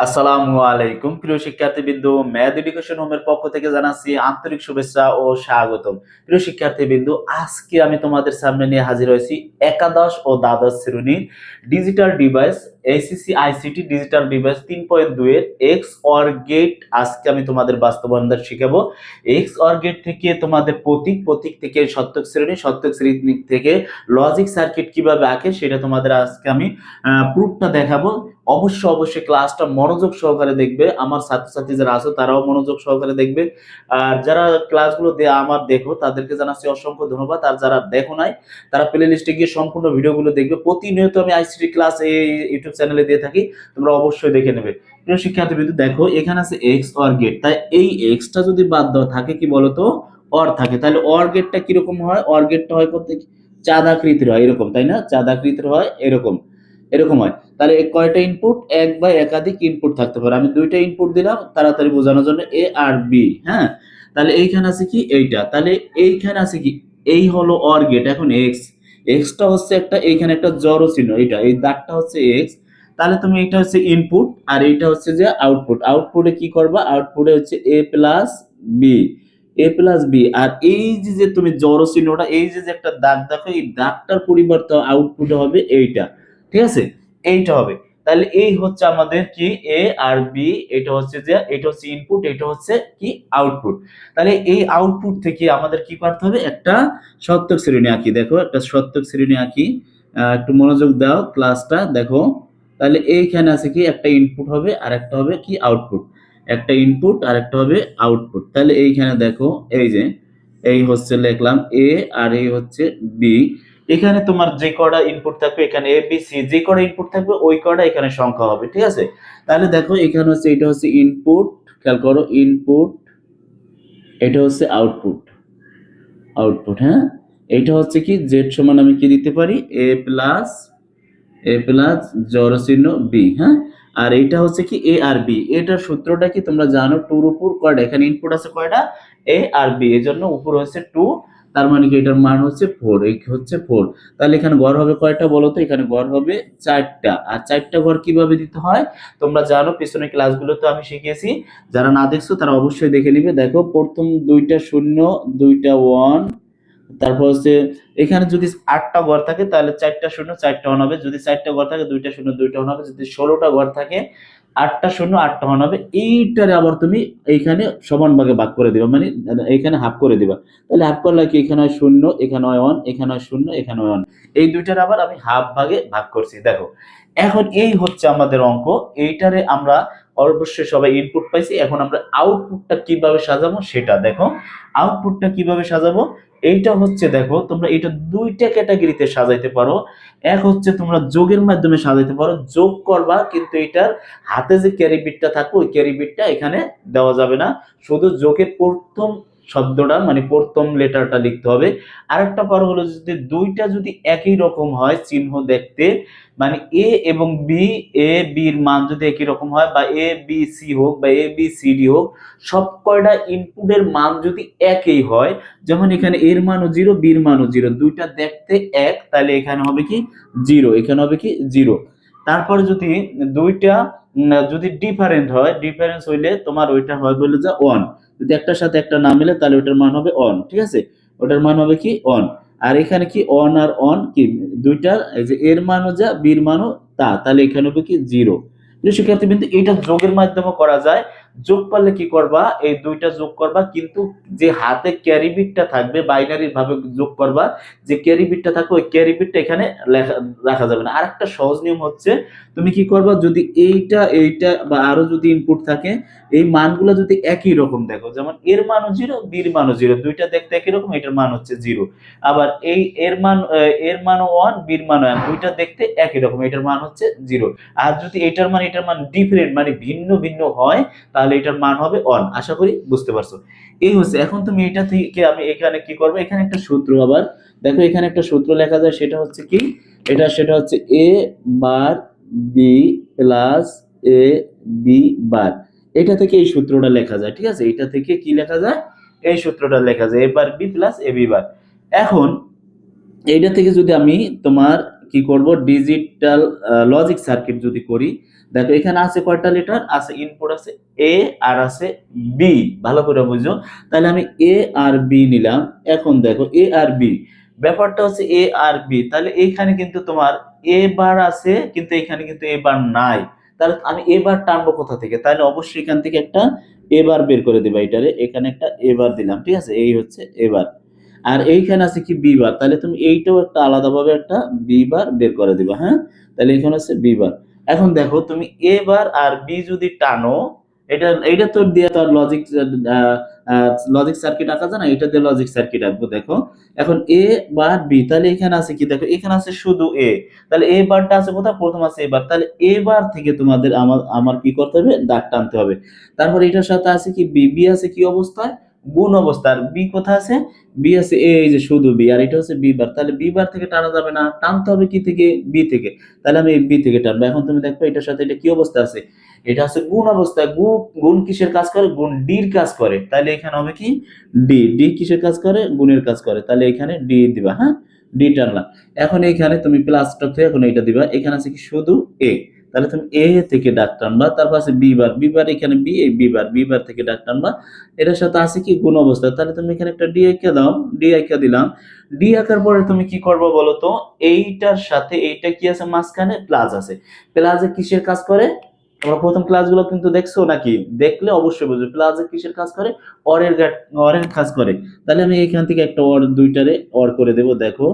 আসসালামু আলাইকুম প্রিয় শিক্ষার্থীবৃন্দ, ম্যাথ এডুকেশন হোমের পক্ষ থেকে জানাচ্ছি আন্তরিক শুভেচ্ছা ও স্বাগতম। প্রিয় শিক্ষার্থীবৃন্দ, আজকে আমি তোমাদের সামনে নিয়ে হাজির হয়েছি একাদশ ও দ্বাদশ শ্রেণীর ডিজিটাল ডিভাইস এসিসি আইসিটি ডিজিটাল ডিভাইস 3.2 এর এক্স অর গেট। আজকে আমি তোমাদের বাস্তবায়ন শিখাবো। এক্স অর গেট থেকে তোমাদের প্রতীক থেকে সত্যক শ্রেণী থেকে লজিক সার্কিট কিভাবে আঁকে সেটা তোমাদের আজকে আমি প্রুফটা দেখাবো। অবশ্যই ক্লাসটা মনোযোগ সহকারে দেখবে। আমার ছাত্রছাত্রী যারা আছে তারাও মনোযোগ সহকারে দেখবে। আর যারা ক্লাসগুলো আমার দেখো তাদেরকে জানাচ্ছি অসংখ্য ধন্যবাদ। আর যারা দেখো নাই তারা প্লে লিস্টে গিয়ে সম্পূর্ণ ভিডিওগুলো দেখবে। প্রতিনিয়ত আমি আইসিটি ক্লাস এই ইউটিউব চ্যানেলে দিয়ে থাকি, তোমরা অবশ্যই দেখে নেবে। প্রিয় শিক্ষার্থীবৃন্দ, দেখো এখানে আছে এক্স অর গেট। তাই এই এক্সটা যদি বাদ দেওয়া থাকে কি বলতো, অর থাকে, তাহলে অর গেটটা কিরকম হয়? অর গেটটা হয় করতে চাঁদাকৃতির হয়, এরকম, তাই না? চাঁদাকৃতির হয়, এরকম এরকম হয়। তাহলে কয়টা ইনপুট? এক বা একাধিক ইনপুট থাকতে পারে। আমি দুইটা ইনপুট দিলাম তাড়াতাড়ি বোঝানোর জন্য, এ আর বি। হ্যাঁ, তাহলে এইখানে আছে কি এইটা, তাহলে এইখানে আছে কি এই হলো অর গেট। এখন এক্স, এক্সটা হচ্ছে একটা, এইখানে একটা জড় চিহ্ন, এটা এই দাগটা হচ্ছে এক্স। তাহলে তুমি এটা হচ্ছে ইনপুট আর এইটা হচ্ছে যে আউটপুট। আউটপুটে কি করবা? আউটপুটে হচ্ছে এ প্লাস বি, এ প্লাস বি। আর এই যে যে তুমি জড় চিহ্নটা, এই যে যে একটা দাগ দেখো, এই দাগটার পরিবর্তে আউটপুটে হবে এইটা। ঠিক আছে, এইটা হবে। তাহলে এই হচ্ছে আমাদের কি এ আর বি, এটা হচ্ছে যে এটা হচ্ছে ইনপুট, এটা হচ্ছে কি আউটপুট। তাহলে এই আউটপুট থেকে আমাদের কি করতে হবে? একটা সত্যক শ্রেণী আঁকি। দেখো একটা সত্যক শ্রেণী আঁকি, একটু মনোযোগ দাও ক্লাসটা দেখো। তাহলে এইখানে আছে কি একটা ইনপুট হবে আর একটা হবে কি আউটপুট, একটা ইনপুট আর একটা হবে আউটপুট। তাহলে এইখানে দেখো, এই যে এই হচ্ছে লিখলাম এ আর এই হচ্ছে বি। এখানে তোমার যে কটা ইনপুট থাকবে, এখানে এ বি সি যে কটা ইনপুট থাকবে ওই কটা এখানে সংখ্যা হবে। ঠিক আছে, তাহলে দেখো এখানে হচ্ছে এটা হচ্ছে ইনপুট, খেয়াল করো ইনপুট, এটা হচ্ছে আউটপুট, আউটপুট। হ্যাঁ, এটা হচ্ছে কি জেড সমান আমি কি দিতে পারি? এ প্লাস জড় চিহ্ন বি। হ্যাঁ, আর এইটা হচ্ছে কি এ আর বি। এটার সূত্রটা কি তোমরা জানো? টুর উপর কয়টা, এখানে ইনপুট আছে কয়টা? এ আর বি, এই জন্য উপর হচ্ছে টু। তার মানে কি এটার মান হচ্ছে ফোর, এই হচ্ছে ফোর। তাহলে এখানে ঘর হবে কয়টা বলো তো? এখানে ঘর হবে চারটা। আর চারটা ঘর কিভাবে দিতে হয় তোমরা জানো, পিছনের ক্লাসগুলোতে আমি শিখিয়েছি। যারা না দেখছো তারা অবশ্যই দেখে নিবে। দেখো প্রথম দুইটা শূন্য, দুইটা ওয়ান, তারপর হচ্ছে এখানে যদি আটটা ঘর থাকে তাহলে চারটা শূন্য চারটা ওয়ান হবে। যদি চারটা ঘর থাকে দুইটা শূন্য দুইটা ওয়ান হবে। যদি 16টা ঘর থাকে আটটা শূন্য আটটা ওয়ান হবে। এইটারে আবার তুমি এইখানে সমান ভাগে ভাগ করে দিবা, মানে এইখানে হাফ করে দিবা। তাহলে হাফ করলে কি এখানে হয় শূন্য, এখানে হয় ওয়ান, এখানে হয় শূন্য, এখানে হয় ওয়ান। এই দুইটার আবার আমি হাফ ভাগে ভাগ করছি। দেখো এখন এই হচ্ছে আমাদের অঙ্ক। এইটারে আমরা অবশ্যই সবাই ইনপুট পাইছি। এখন আমরা আউটপুটটা কিভাবে সাজাবো সেটা দেখো। আউটপুটটা কিভাবে সাজাবো এইটা হচ্ছে, দেখো তোমরা এটা দুইটা ক্যাটাগরিতে সাজাইতে পারো। এক হচ্ছে তোমরা যোগের মাধ্যমে সাজাইতে পারো, যোগ করবা কিন্তু এটার হাতে যে ক্যারি বিটটা থাকবে ওই ক্যারি বিটটা এখানে দেওয়া যাবে না, শুধু যোগের প্রথম শব্দটা মানে প্রথম লেটারটা লিখতে হবে। আরেকটা পারো হলো যদি দুইটা যদি একই রকম হয় চিহ্ন দেখতে, মানে এ এবং বি, এ বির মান যদি একই রকম হয়, বা এ বি সি হোক বা এ বি সি ডি হোক, সব কয়টা ইনপুটের মান যদি একই হয়, যেমন এখানে এর মানও জিরো, বির মানও জিরো, দুইটা দেখতে এক, তাহলে এখানে হবে কি জিরো, এখানে হবে কি জিরো। তারপরে যদি দুইটা যদি ডিফারেন্ট হয়, ডিফারেন্স হইলে তোমার ওইটা হয় বলে যা ওয়ান। যদি একটার সাথে একটা না মিলে তাহলে ওটার মান হবে অন। ঠিক আছে, ওটার মান হবে কি অন। আর এখানে কি অন আর অন কি দুইটার, এই যে এর মানও যা বির মানও তা, তাহলে এখানে হবে কি জিরো। শিক্ষার্থী কিন্তু এটা যোগের মাধ্যমে করা যায়। যোগ করলে কি করবা? এই দুইটা যোগ করবা, কিন্তু যে হাতে ক্যারি বিটটা থাকবে বাইনারি ভাবে যোগ করবা। যে ক্যারি বিটটা থাকবে ওই ক্যারি বিটটা এখানে রাখা যাবে না। আরেকটা সহজ নিয়ম হচ্ছে, তুমি কি করবা? যদি এইটা এইটা বা আরো যদি ইনপুট থাকে, এই মানগুলো যদি একই রকম দেখো, যেমন এর মানও জিরো, বির মানও জিরো, দুইটা দেখতে একই রকম, এটার মান হচ্ছে জিরো। আবার এই এর মানও ওয়ান, বির মানও ওয়ান, দুইটা দেখতে একই রকম, এটার মান হচ্ছে জিরো। আর যদি এটার মান ডিফারেন্ট মানে ভিন্ন ভিন্ন হয় তাহলে এটার মান হবে অন। আশা করি বুঝতে পারছো। এই হচ্ছে, এখন তুমি এটা থেকে আমি এখানে কি করবো, এখানে একটা সূত্র আবার দেখো, এখানে একটা সূত্র লেখা যায়, সেটা হচ্ছে কি সেটা হচ্ছে এ বার বি প্লাস এ বি বার। এটা থেকে এই সূত্রটা লেখা যায়। ঠিক আছে, এটা থেকে কি লেখা যায়? এই সূত্রটা লেখা যায় এ বার বি প্লাস এ বি বার। এখন এইটা থেকে যদি আমি তোমার কি করব, ডিজিটাল লজিক সার্কিট যদি করি, দেখো এখানে আছে কয়টা লেটার আছে, ইনপুট আছে এ আর আছে বি, ভালো করে বুঝো। তাহলে আমি এ আর বি নিলাম। এখন দেখো এ আর বি, ব্যাপারটা হচ্ছে এ আর বি, তাহলে এইখানে কিন্তু তোমার এ বার আছে, কিন্তু এখানে কিন্তু এ বার নাই। তাহলে আমি এ বার টানবো কোথা থেকে? তাহলে অবশ্যই এখান থেকে একটা এ বার বের করে দিবা, এটারে এখানে একটা এ বার দিলাম, ঠিক আছে, এই হচ্ছে এ বার। আর এইখানে আছে কি বি বার, তাহলে তুমি এইটাও একটা আলাদাভাবে একটা বি বার বের করে দিবা। হ্যাঁ, তাহলে এখানে আছে বি বার। এখন দেখো তুমি এ বার আর বি যদি টানো, এটা এইটা তো দিয়ে তো লজিক লজিক সার্কিট আঁকা যায় না, এটা দিয়ে লজিক সার্কিট আঁকবো। দেখো এখন এ বার বি, তাহলে এখানে আছে কি, দেখো এখানে আছে শুধু এ, তাহলে এ বারটা আছে কোথায়, প্রথম আছে এ বার, তাহলে এ বার থেকে তোমাদের আমার আমার কি করতে হবে, দাগ টানতে হবে। তারপর এটার সাথে আছে কি বি, বি আছে কি অবস্থায়, গুণ অবস্থা। আর বি কোথায় আছে, বি আছে এই যে শুধু বি, আর এটা হচ্ছে বি বার, তাহলে বি বার থেকে টানা যাবে না, টানতে হবে কি থেকে, বি থেকে। তাহলে আমি বি থেকে টানবো। এখন তুমি দেখো এটার সাথে এটা কি অবস্থা আছে, এটা আছে গুণ অবস্থায়। গুণ কিসের কাজ করে, গুণ ডির কাজ করে, তাহলে এখানে হবে কি ডি, ডি কিসের কাজ করে, গুণের কাজ করে, তাহলে এখানে ডি দিবা। হ্যাঁ, ডি টানলাম। এখন এখানে তুমি প্লাসটা থেকে এখন এটা দিবা, এখানে আছে কি শুধু এ, তাহলে তুমি এ থেকে ডাক টানবা। তারপর আছে বি বার, বি বার এখানে বি, এই বি বার, বি বার থেকে ডাক টানবা। এটার সাথে আছে কি গুণ অবস্থা, তাহলে তুমি এখানে একটা ডি আঁকা দাও, ডি আঁকা দিলাম। ডি আঁকার পরে তুমি কি করবে বলো তো, এইটার সাথে এইটা কি আছে মাঝখানে, প্লাস আছে। প্লাসে কিসের কাজ করে, তোমরা প্রথম ক্লাসগুলো কিন্তু দেখছো নাকি, দেখলে অবশ্যই বুঝবে প্লাসে কিসের কাজ করে, অরের কাজ করে। তাহলে আমি এখান থেকে একটা অর, দুইটারে অর করে দেব। দেখো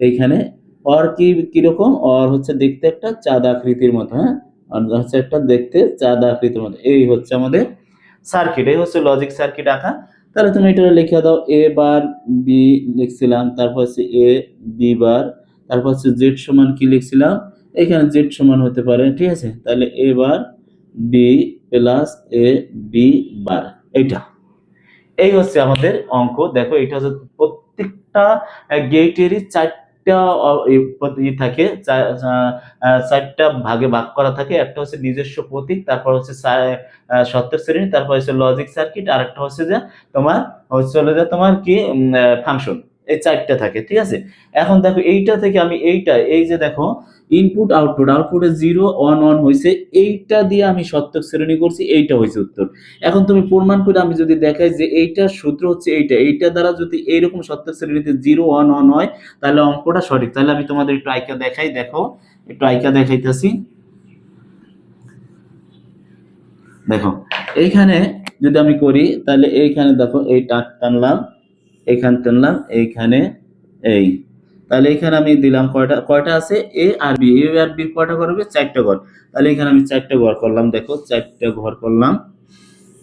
এইখানে অর কি কিরকম, অর হচ্ছে দেখতে একটা চাঁদা আকৃতির মতো। হ্যাঁ, আর হচ্ছে একটা দেখতে চাঁদা আকৃতির মতো। এই হচ্ছে আমাদের সার্কিট, এই হচ্ছে লজিক সার্কিট আঁকা। তাহলে তুমি এটা লিখে দাও, এ বার বি লিখছিলাম, তারপর হচ্ছে এ বি বার, তারপর হচ্ছে জেড সমান কি লিখছিলাম, এখানে জেড সমান হতে পারে, ঠিক আছে। তাহলে এ বার বি প্লাস এ বি বার, এইটা এই হচ্ছে আমাদের অঙ্ক। দেখো এটা হচ্ছে প্রত্যেকটা গেটেরই চারটা থাকে, চারটা ভাগে ভাগ করা থাকে। একটা হচ্ছে নিজস্ব প্রতীক, তারপর হচ্ছে সত্যের শ্রেণী, তারপর হচ্ছে লজিক সার্কিট, আর একটা হচ্ছে যে তোমার হচ্ছে হলো যে তোমার কি ফাংশন, এই চারটা থাকে, ঠিক আছে। এখন দেখো এইটা থেকে আমি এইটা, এই যে দেখো ইনপুট আউটপুট, আউটপুটে 0 1 1 হয়েছে, এইটা দিয়ে আমি সত্যক শ্রেণী করছি, এইটা হয়েছে উত্তর। এখন তুমি প্রমাণ করে আমি যদি দেখাই যে এইটার সূত্র হচ্ছে এইটা, এইটা দ্বারা যদি এইরকম সত্যক শ্রেণীতে 0 1 1 হয়, তাহলে অঙ্কটা সঠিক। তাহলে আমি তোমাদের একটু আইকা দেখাই, দেখো একটু আইকা দেখাইতেছি। দেখো এইখানে যদি আমি করি, তাহলে এইখানে দেখো এই টাক টানলাম, এইখানে টানলাম, এইখানে এই, তাহলে এখানে আমি দিলাম কয়টা, কয়টা আছে এ আর বি, এ আর বি কয়টা করবে, চারটা ঘর। তাহলে এখানে আমি চারটা ঘর করলাম, দেখো চারটা ঘর করলাম,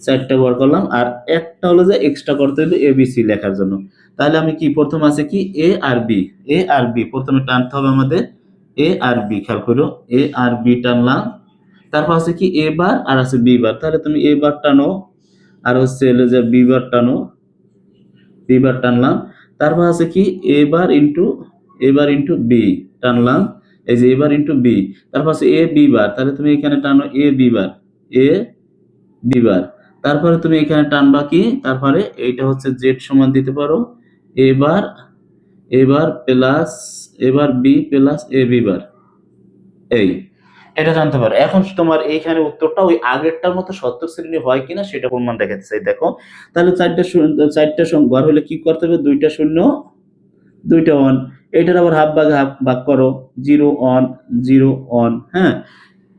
চারটা ঘর করলাম। আর একটা হলো যে এক্সট্রা করতে হবে এবিসি লেখার জন্য। তাহলে আমি কি প্রথম আছে কি এ আর বি, এ আর বি প্রথমে টানতে হবে আমাদের, এ আর বি, খেয়াল করো এ আর বি টানলাম। তারপর আছে কি এ বার আর আছে বি বার, তাহলে তুমি এ বার টানো, আর হচ্ছে হলো যে বি বার টানো, বি বার টানলাম। তারপর আছে কি এ বার ইন্টু বি টানলাম, এই যে এ বার ইন্টু বি। তারপর আছে এ বি বার, তাহলে তুমি এখানে টানো A B bar, A B বার। তারপরে তুমি এখানে টানবা কি, তারপরে এইটা হচ্ছে জেড সমান দিতে পারো এবার, এবার প্লাস এবার বি প্লাস এ বি বার, এই এটা জানতে পারো। এখন তোমার এইখানে উত্তরটা ওই আগেরটার মতো সত্যক শ্রেণী হয় কিনা সেটা প্রমাণ দেখাতে চাই। দেখো তাহলে চারটা ঘর হলে কি করতে হবে, দুইটা শূন্য দুইটা ওয়ান, এটার আবার হাফ ভাগ হাফ ভাগ করো, 0 1 0 1। হ্যাঁ,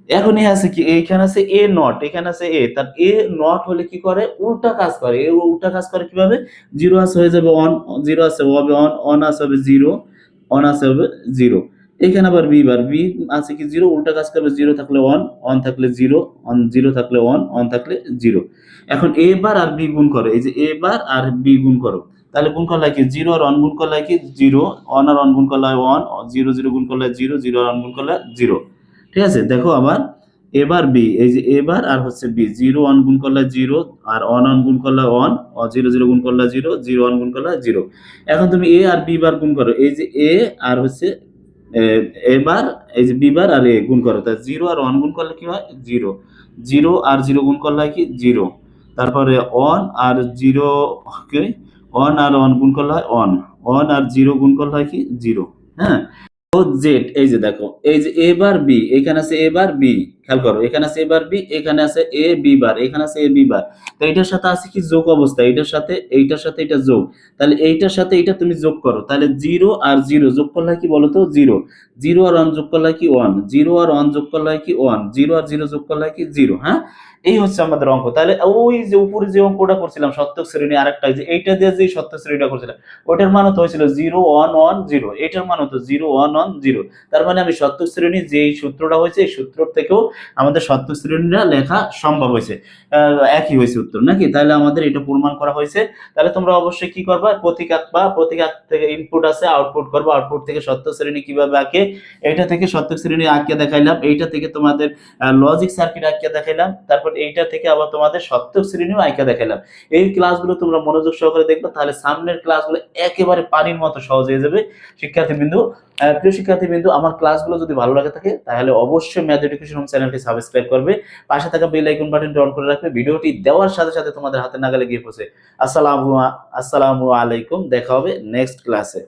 এখন এ আছে কি, এইখানে আছে এ নট, এখানে আছে এ, তার এ নট হলে কি করে, উল্টা কাজ করে। এ উল্টা কাজ করে কিভাবে, 0 আছে হয়ে যাবে 1, 0 আছে হবে 1, 1 আছে হবে 0, 1 আছে হবে 0। এখানে আবার বি বার, বি আছে কি 0, উল্টা কাজ করবে, 0 থাকলে 1, 1 থাকলে 0, 1 0 থাকলে 1, 1 থাকলে 0। এখন এ বার আর বি গুণ করো, এই যে এ বার আর বি গুণ করো, তাহলে গুণ করলে কি 0 আর 1 গুণ করলে কি 0, 1 আর 1 গুণ করলে 1, 0 0 গুণ করলে 0, 0 আর 1 গুণ করলে 0। ঠিক আছে, দেখো আবার এবার বি, এই যে এবার আর হচ্ছে বি, 0 1 গুণ করলে 0, আর 1 1 গুণ করলে 1, 0 0 গুণ করলে 0, 0 1 গুণ করলে 0। এখন তুমি এ আর বি বার গুণ করো, এই যে এ আর হচ্ছে এবার, এই যে বি বার আর এ গুণ করো, তা 0 আর 1 গুণ করলে কি হয় 0, 0 আর 0 গুণ করলে হয় কি 0। তারপরে 1 আর 0 কে 1 আর 1 গুণ করলে হয় 1, 1 আর 0 গুণ করলে হয় কি 0। হ্যাঁ, ও জেড, এই যে দেখো, এই যে এ বার বি, এখানে আছে এ বার বি, খেয়াল করো, এখানে আছে এ বার বি, এখানে আছে এ বি বার, এখানে আছে এ বি বার। তো এইটার সাথে আছে কি যোগ অবস্থা, এইটার সাথে এটা যোগ। তাহলে এইটার সাথে এটা তুমি যোগ করো, তাহলে জিরো আর জিরো যোগ করলে হয় কি বলতো, জিরো। জিরো আর ওয়ান যোগ করলে হয় কি ওয়ান, জিরো আর ওয়ান যোগ করলে হয় কি ওয়ান, জিরো আর জিরো যোগ করলে হয় কি জিরো। হ্যাঁ, এই হচ্ছে আমাদের অঙ্ক। তাহলে ওই যে উপরে যে অঙ্কটা করছিলাম শতক শ্রেণী, আরেকটা যে এইটা দিয়ে যে শতক শ্রেণীটা করছিলাম, ওটার মান তো হয়েছিল 0 1 1 0, এটার মান হতো 0 1 1 0। তার মানে আমি শতক শ্রেণী যে সূত্রটা হয়েছে এই সূত্র থেকেও আমাদের শতক শ্রেণীটা লেখা সম্ভব হয়েছে, একই হয়েছে উত্তর নাকি? তাহলে আমাদের এটা প্রমাণ করা হয়েছে। তাহলে তোমরা অবশ্যই কি করবা, প্রতীক আঁকবা, প্রতীক থেকে ইনপুট আছে, আউটপুট করবা, আউটপুট থেকে শতক শ্রেণী কিভাবে আঁকে, এইটা থেকে শতক শ্রেণী আঁকিয়ে দেখাইলাম, এইটা থেকে তোমাদের লজিক সার্কিট আঁকিয়ে দেখাইলাম, তারপর এইটা থেকে আবার তোমাদের শতক শ্রেণীও আঁকিয়ে দেখাইলাম। এই ক্লাসগুলো তোমরা মনোযোগ সহকারে দেখবে, তাহলে সামনের ক্লাসগুলো একেবারে পানির মতো সহজ হয়ে যাবে শিক্ষার্থীবৃন্দ। প্রিয় শিক্ষার্থীবৃন্দ, আমার ক্লাসগুলো যদি ভালো লাগে থাকে তাহলে অবশ্যই ম্যাথ এডুকেশন হোম চ্যানেলটি সাবস্ক্রাইব করবে, পাশে থাকা বেল আইকন বাটনটি অন করে রাখবে, ভিডিওটি দেওয়ার সাথে সাথে তোমাদের হাতে নাগালে গিয়ে পৌঁছে। আসসালামু আলাইকুম, দেখা হবে নেক্সট ক্লাসে।